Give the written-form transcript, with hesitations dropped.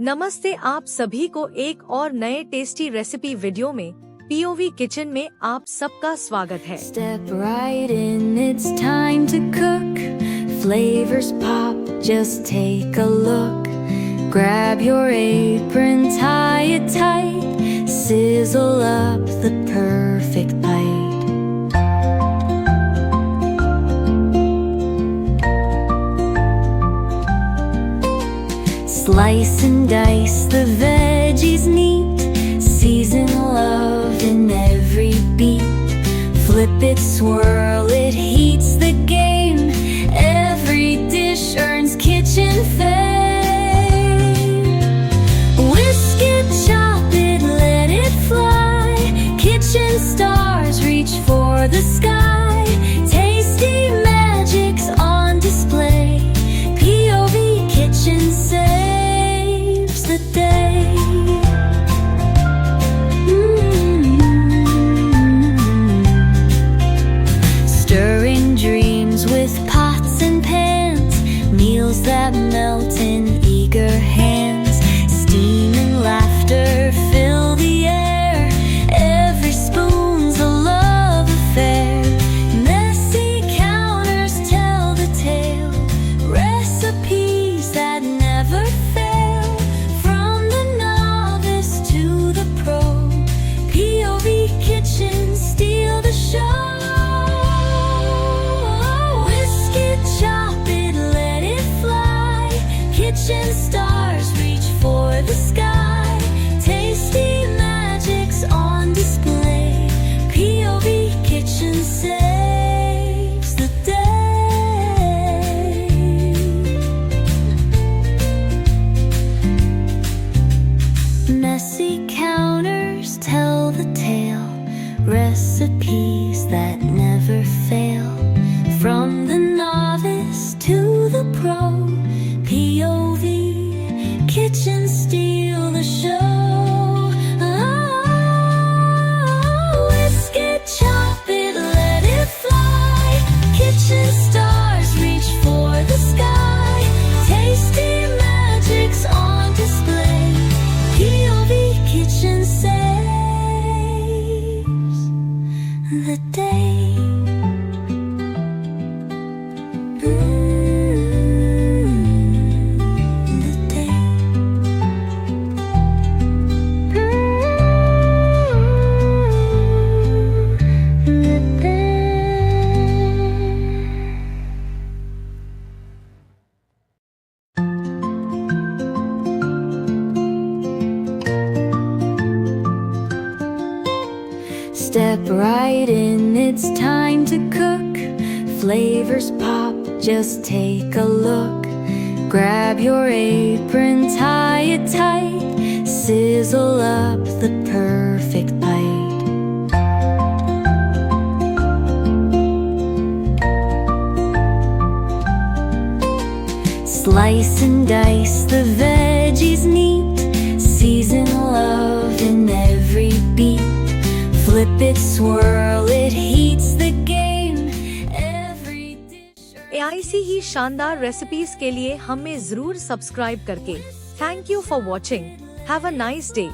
नमस्ते, आप सभी को एक और नए टेस्टी रेसिपी वीडियो में POV किचन में आप सबका स्वागत है। Step right in, it's time to cook. Flavors pop, just take a look. Grab your apron, tie it tight. Sizzle up the perfect bite. Slice and dice the veggies neat. Season love in every beat. Flip it, swirl it, heats the game. Every dish earns kitchen fame. Whisk it, chop it, let it fly. Kitchen stars reach for the sky. Tasty magic's on display. POV Kitchen saves the day. Stirring dreams with pots and pans. Meals that melt in eager hands. Steam and laughter fill the air. Every spoon's a love affair. Messy counters tell the tale. Recipes that never fail. From the novice to the pro. POV Kitchen steal the show. Whisk it, chop it, let it fly. Kitchen stars reach for the sky. Tasty magic's on display. POV Kitchen saves the day. Messy counters tell the tale. Recipes that never fail. From the novice to the pro. POV Kitchen steal the show. Whisk it, chop it, let it fly. Kitchen stars reach for the sky. Tasty magic's on display. POV Kitchen saves the day. Step right in, it's time to cook. Flavors pop, just take a look. Grab your apron, tie it tight. Sizzle up the perfect bite. Slice and dice the veggies neat. Season love in every beat. Flip it, swirl it, heats the game. Every dish. ऐसी ही शानदार recipes के लिए हमें जरूर subscribe करके। Thank you for watching. Have a nice day.